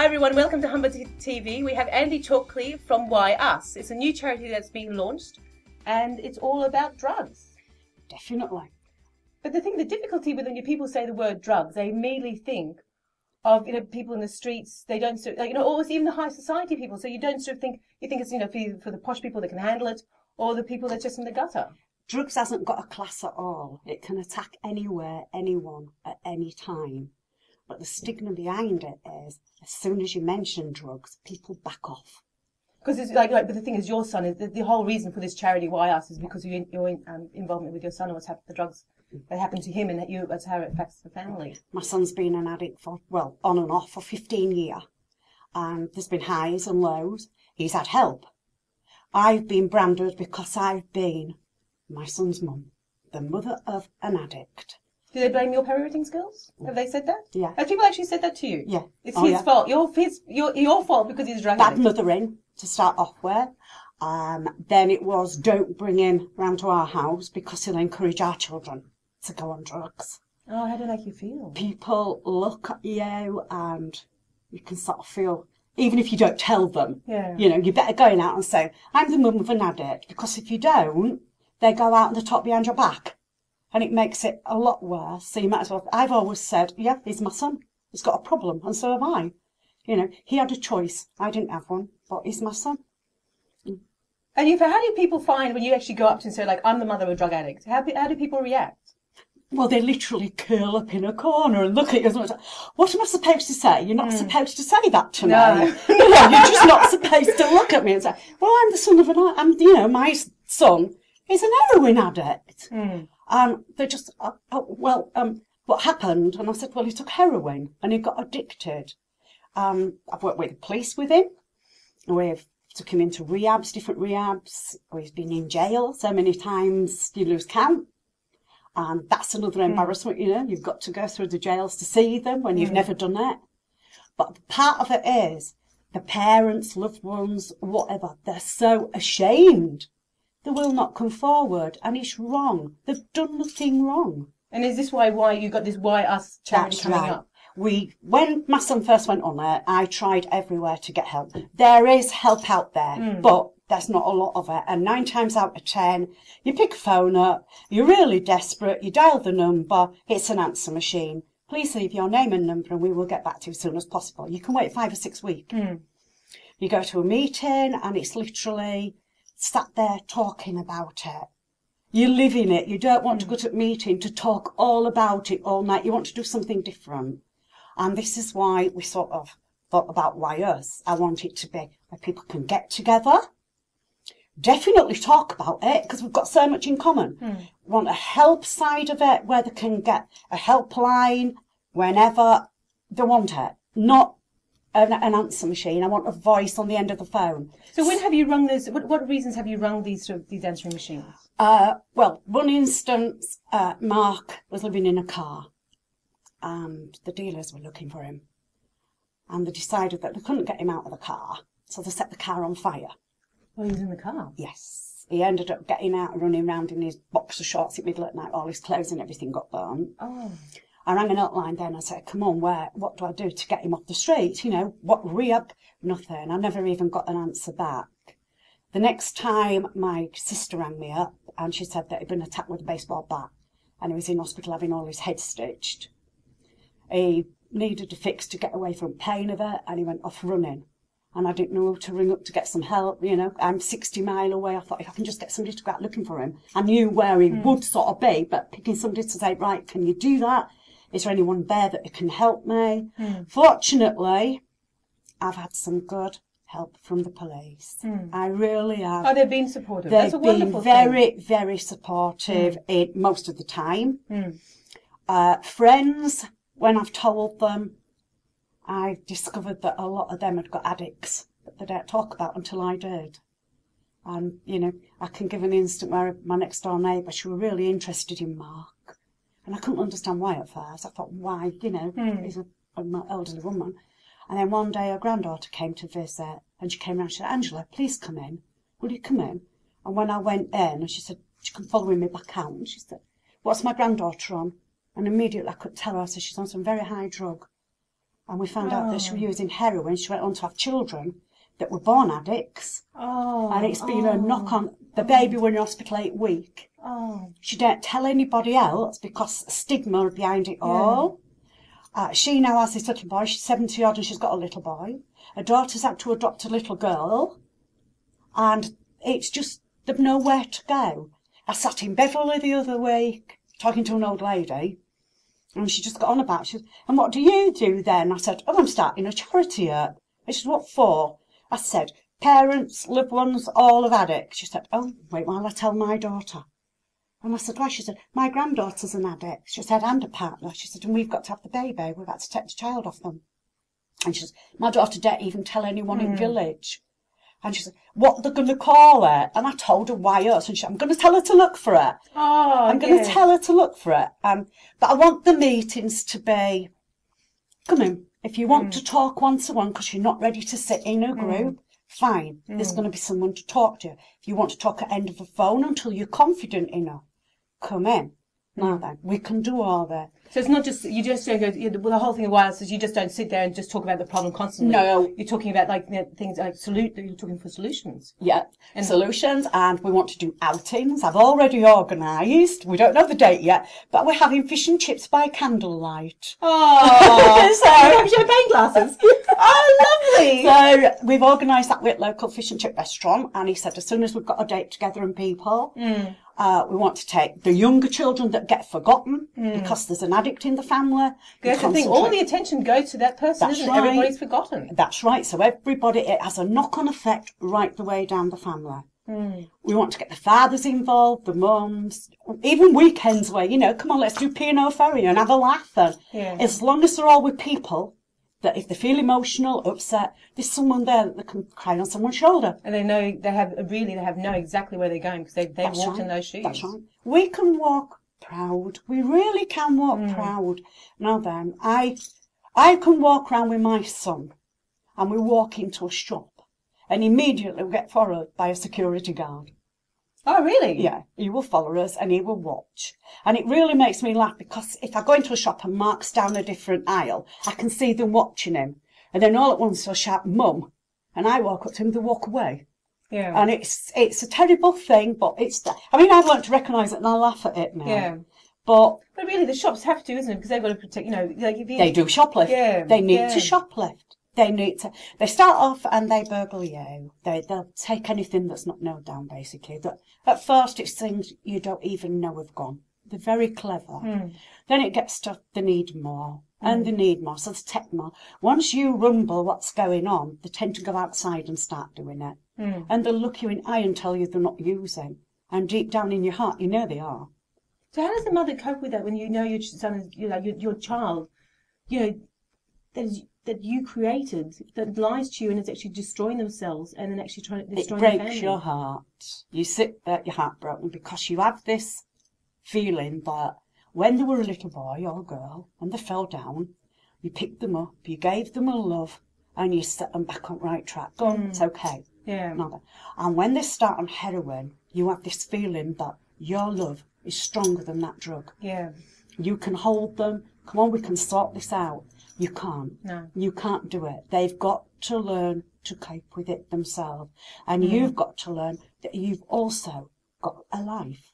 Hi everyone, welcome to Humber TV. We have Andy Chalkley from Why Us. It's a new charity that's being launched and it's all about drugs. Definitely. But the difficulty with when people say the word drugs, they immediately think of people in the streets. They don't or even the high society people. So you don't sort of think, you think it's for the posh people that can handle it, or the people that's just in the gutter. Drugs hasn't got a class at all. It can attack anywhere, anyone, at any time. But the stigma behind it is, as soon as you mention drugs, people back off. Because it's but the thing is, your son is the whole reason for this charity, Why Us, is because your involvement with your son and what's happened, the drugs that happened to him, and that's how it affects the family. My son's been an addict for, well, on and off for 15 years. And there's been highs and lows. He's had help. I've been branded because I've been my son's mum, the mother of an addict. Do they blame your parenting skills? Have they said that? Yeah. Have people actually said that to you? Yeah. It's his fault. Your fault because he's a drug addict. Bad mothering, to start off with. Then it was, don't bring him round to our house because he'll encourage our children to go on drugs. Oh, how did it make you feel? People look at you and you can sort of feel, even if you don't tell them, you better go out and say, I'm the mum of an addict, because if you don't, they go out and they talk behind your back. And it makes it a lot worse. So you might as well, I've always said, yeah, he's my son. He's got a problem, and so have I. He had a choice. I didn't have one, but he's my son. And how do people find when you actually go up to and say, I'm the mother of a drug addict? How do people react? Well, they literally curl up in a corner and look at you and say, what am I supposed to say? You're not supposed to say that to me. You're just not supposed to look at me and say, well, I'm the son of my son is an heroin addict. They just, what happened? And I said, well, he took heroin and he got addicted. I've worked with the police with him. We've took him into rehabs, different rehabs. We've been in jail so many times you lose count. And that's another embarrassment, You've got to go through the jails to see them when you've never done it. But part of it is the parents, loved ones, whatever, they're so ashamed. They will not come forward, and it's wrong. They've done nothing wrong. And is this why you got this Why Us charity coming up? When my son first went on there, I tried everywhere to get help. There is help out there, but there's not a lot of it. And 9 times out of 10, you pick a phone up, you're really desperate, you dial the number, it's an answer machine. Please leave your name and number and we will get back to you as soon as possible. You can wait 5 or 6 weeks. You go to a meeting and it's literally sat there talking about it. You live in it. You don't want to go to a meeting to talk all about it all night. You want to do something different. And this is why we sort of thought about Why Us. I want it to be where people can get together, definitely talk about it, because we've got so much in common. We want a help side of it where they can get a helpline whenever they want it, not an answer machine. I want a voice on the end of the phone. So when have you rung those? What reasons have you rung these answering machines? Well, one instance, Mark was living in a car, and the dealers were looking for him, and they decided that they couldn't get him out of the car, so they set the car on fire. Oh, he was in the car? Yes. He ended up getting out and running around in his boxer shorts at middle at night. All his clothes and everything got burnt. Oh. I rang an hotline then. I said, come on, what do I do to get him off the street? What rehab? Nothing. I never even got an answer back. The next time, my sister rang me up and she said that he'd been attacked with a baseball bat and he was in hospital having all his head stitched. He needed a fix to get away from pain of it and he went off running. And I didn't know who to ring up to get some help, I'm 60 miles away. I thought, if I can just get somebody to go out looking for him. I knew where he would sort of be, but picking somebody to say, right, can you do that? Is there anyone there that can help me? Fortunately, I've had some good help from the police. I really have. Oh, they've been supportive. They've That's a wonderful been very, thing. very supportive most of the time. Friends, when I've told them, I've discovered that a lot of them had got addicts that they don't talk about until I did. And, I can give an instant where my next door neighbour, she was really interested in Mark. And I couldn't understand why at first. I thought, why, he's an elderly woman. And then one day her granddaughter came to visit and she came round and she said, Angela, please come in. Will you come in? And when I went in, and she said, she come following me back out. And she said, what's my granddaughter on? And immediately I could tell her, I said, she's on some very high drug. and we found out that she was using heroin. She went on to have children that were born addicts. And it's been a knock on. The baby were in hospital 8 weeks. She didn't tell anybody else because stigma behind it all. She now has this little boy. She's 70 odd and she's got a little boy. Her daughter's had to adopt a little girl. And it's just, they've nowhere to go. I sat in Beverley the other week talking to an old lady. And she just got on about it. She said, and what do you do then? I said, I'm starting a charity here. And she said, what for? I said, parents, loved ones, all of addicts. She said, oh, wait while I tell my daughter. And I said, why? She said, my granddaughter's an addict. She said, and a partner. She said, and we've got to have the baby. We've had to take the child off them. And she said, my daughter didn't even tell anyone in village. And she said, what they're going to call her? And I told her why us. And she said, I'm going to tell her to look for it. I'm going to tell her to look for it. But I want the meetings to be, come in. If you want to talk one-to-one because you're not ready to sit in a group, fine. There's going to be someone to talk to. If you want to talk at the end of a phone until you're confident enough, come in. Now then, we can do all that. So it's not just, you just don't go, the whole thing of wireless is you just don't sit there and just talk about the problem constantly. No. You're talking about like things like you're talking for solutions. Yeah, and solutions, and we want to do outings. I've already organised, we don't know the date yet, but we're having fish and chips by candlelight. Oh, so champagne glasses. Oh, lovely. So we've organised that with local fish and chip restaurant, and he said as soon as we've got a date together and people, we want to take the younger children that get forgotten because there's an addict in the family. That's the thing. All the attention goes to that person, That's isn't it? right. Everybody's forgotten. That's right. So everybody, it has a knock-on effect right the way down the family. We want to get the fathers involved, the mums, even weekends where, come on, let's do P&O Ferry and have a laugh. And as long as they're all with people, that if they feel emotional, upset, there's someone there that they can cry on someone's shoulder. And they know, they have know exactly where they're going because they've walked in those shoes. That's right. We can walk proud. We really can walk proud. Now then, I can walk around with my son and we walk into a shop and immediately we get followed by a security guard. Oh, really? Yeah, he will follow us and he will watch. And it really makes me laugh because if I go into a shop and Mark's down a different aisle, I can see them watching him. And then all at once they'll shout, Mum. And I walk up to him, they walk away. Yeah. And it's a terrible thing, but I've learned to recognise it and I laugh at it now. Yeah. But really, the shops have to, isn't it? Because they've got to protect, like if you... They do shoplift. Yeah. They need to shoplift. They start off and they burgle you. They'll take anything that's not nailed down, basically. At first, it's things you don't even know have gone. They're very clever. Then it gets to they need more, and they need more, so they take more. Once you rumble what's going on, they tend to go outside and start doing it. And they'll look you in the eye and tell you they're not using. And deep down in your heart, you know they are. So how does the mother cope with that when you know your son, your child, that you created, that lies to you and is actually destroying themselves and then actually trying to destroy their family? It breaks your heart. You sit there, your heart broken, because you have this feeling that when they were a little boy or girl and they fell down, you picked them up, you gave them a love, and you set them back on the right track. Go on, it's okay. Yeah. And when they start on heroin, you have this feeling that your love is stronger than that drug. Yeah. You can hold them. Come on, we can sort this out. You can't. No. You can't do it. They've got to learn to cope with it themselves. And you've got to learn that you've also got a life.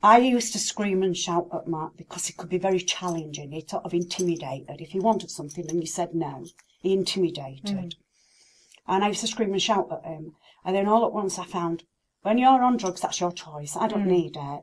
I used to scream and shout at Mark because it could be very challenging. He sort of intimidated. If he wanted something and you said no, he intimidated. And I used to scream and shout at him. And then all at once I found, when you're on drugs, that's your choice. I don't need it.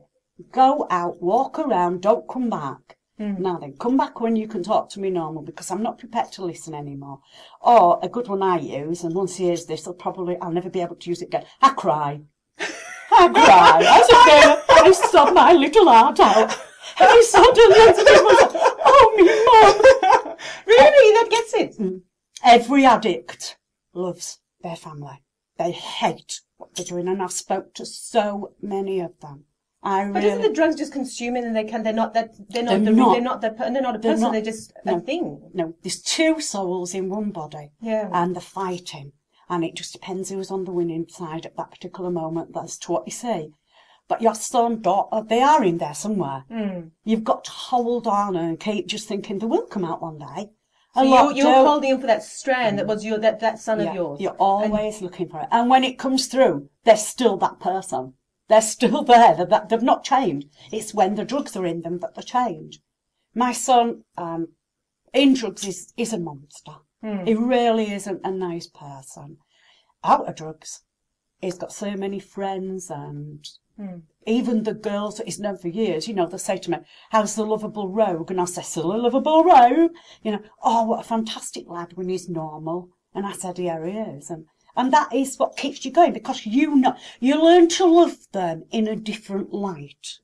Go out, walk around, don't come back. Now then, come back when you can talk to me normal because I'm not prepared to listen anymore. Or a good one I use, and once he hears this, I'll never be able to use it again. I cry. I cry. I sob my little heart out. And I suddenly looked at him and said, oh, me mum. Really? That gets it? Every addict loves their family. They hate what they're doing, and I've spoke to so many of them. But isn't the drugs just consuming and they're not a person, they're just a thing? No, there's two souls in one body. Yeah. And they're fighting. And it just depends who's on the winning side at that particular moment as to what you see. But your son, daughter, they are in there somewhere. You've got to hold on and keep just thinking they will come out one day. So you're holding on for that strand that was that son of yours. You're always looking for it. And when it comes through, they're still that person. They're still there. They've not changed. It's when the drugs are in them that they change. My son, in drugs, is a monster. He really isn't a nice person. Out of drugs, he's got so many friends, and even the girls that he's known for years, you know, they'll say to me, "How's the lovable rogue?" And I say, "Still a lovable rogue." You know, "Oh, what a fantastic lad when he's normal." And I said, "Yeah, he is." And that is what keeps you going, because you know, you learn to love them in a different light.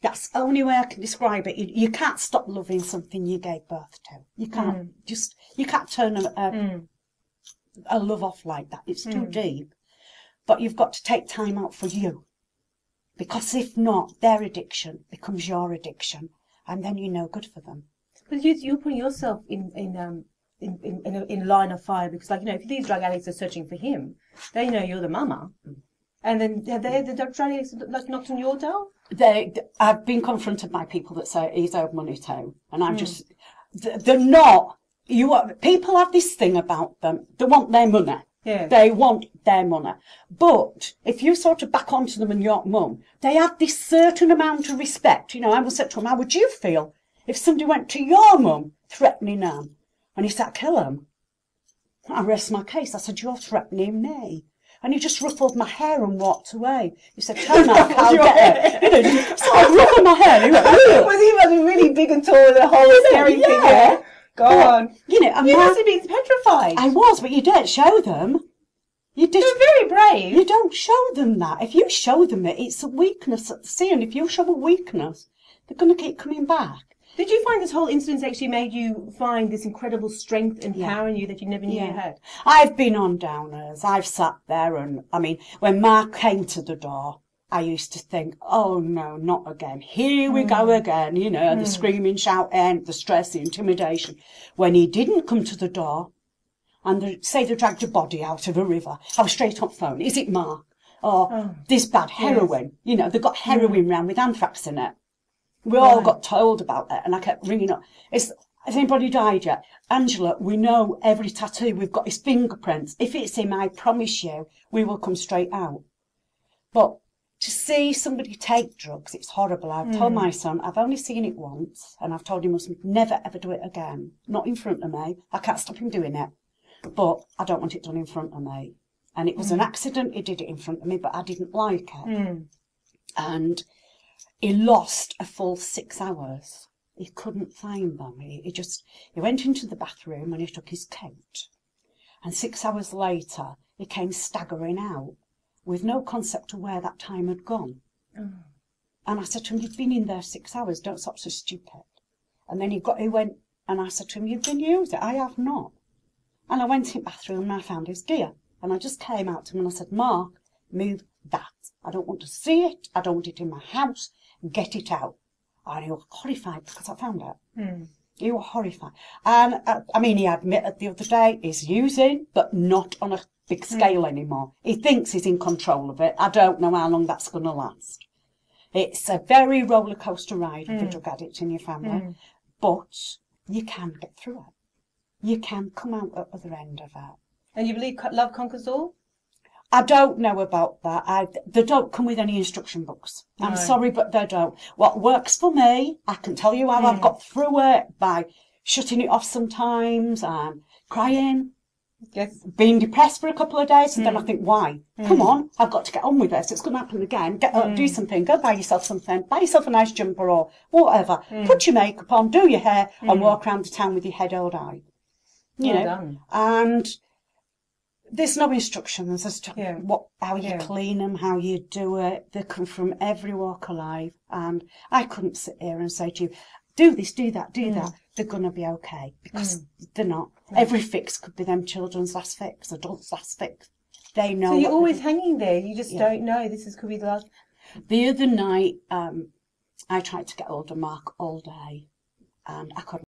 That's the only way I can describe it. You can't stop loving something you gave birth to. You can't you can't turn a love off like that. It's too deep. But you've got to take time out for you. Because if not, their addiction becomes your addiction, and then you're no good for them. But you're putting yourself in line of fire, because, like, you know, if these drug addicts are searching for him, they know you're the mama. And then have the drug addicts like knocked on your door? I've been confronted by people that say he's owed money too, and I'm just, they're not. People have this thing about them. They want their money. Yeah. They want their money. But if you sort of back onto them and your mum, they have this certain amount of respect. You know, I was said to him, "How would you feel if somebody went to your mum threatening them?" And he said, "Kill them." I rest my case. I said, "You're threatening me." And he just ruffled my hair and walked away. He said, "Turn up, I'll get it." You know, so I ruffled my hair. And he went, "Ugh." Was he must be really big and tall with a whole scary thing? Yeah. Go on. You know, you must have been petrified. I was, but you don't show them. You're very brave. You don't show them that. If you show them it, it's a weakness that they see. And if you show a weakness, they're going to keep coming back. Did you find this whole incident actually made you find this incredible strength and power in you that you never knew you had? I've been on downers. I've sat there, and I mean, when Mark came to the door, I used to think, "Oh no, not again. Here we go again." You know, the screaming, shouting, the stress, the intimidation. When he didn't come to the door, and say they dragged a body out of a river, I was straight on phone. "Is it Mark?" Or "This bad heroin." Yes. You know, they got heroin round with anthrax in it. We all got told about it, and I kept ringing up. "Has anybody died yet?" "Angela, we know every tattoo. We've got his fingerprints. If it's him, I promise you, we will come straight out." But to see somebody take drugs, it's horrible. I've told my son, I've only seen it once, and I've told him must never ever do it again. Not in front of me. I can't stop him doing it, but I don't want it done in front of me. And it was an accident. He did it in front of me, but I didn't like it. And he lost a full 6 hours. He couldn't find them. He went into the bathroom and he took his coat. And 6 hours later, he came staggering out with no concept of where that time had gone. And I said to him, "You've been in there 6 hours, don't stop so stupid." And then he went, and I said to him, "You've been using it." "I have not." And I went in the bathroom and I found his gear. And I just came out to him and I said, "Mark, move that. I don't want to see it. I don't want it in my house. Get it out." And he was horrified because I found it. He was horrified. And I mean, he admitted the other day he's using, but not on a big scale anymore. He thinks he's in control of it. I don't know how long that's going to last. It's a very roller coaster ride with a drug addict in your family, but you can get through it. You can come out at the other end of it. And you believe love conquers all? I don't know about that. They don't come with any instruction books. I'm sorry, but they don't. What works for me, I can tell you how I've got through it by shutting it off sometimes and crying. Yes. Being depressed for a couple of days, and then I think, why? Come on, I've got to get on with this. It's going to happen again. Get up, do something. Go buy yourself something. Buy yourself a nice jumper or whatever. Put your makeup on, do your hair, and walk around the town with your head held high. You know, done. And there's no instructions as to how you clean them, how you do it. They come from every walk of life, and I couldn't sit here and say to you, "Do this, do that, do that." They're going to be okay, because they're not. Every fix could be them children's last fix, adults' last fix. They know. So you're always hanging there. You just don't know. Could be the last. The other night, I tried to get hold of Mark all day, and I couldn't.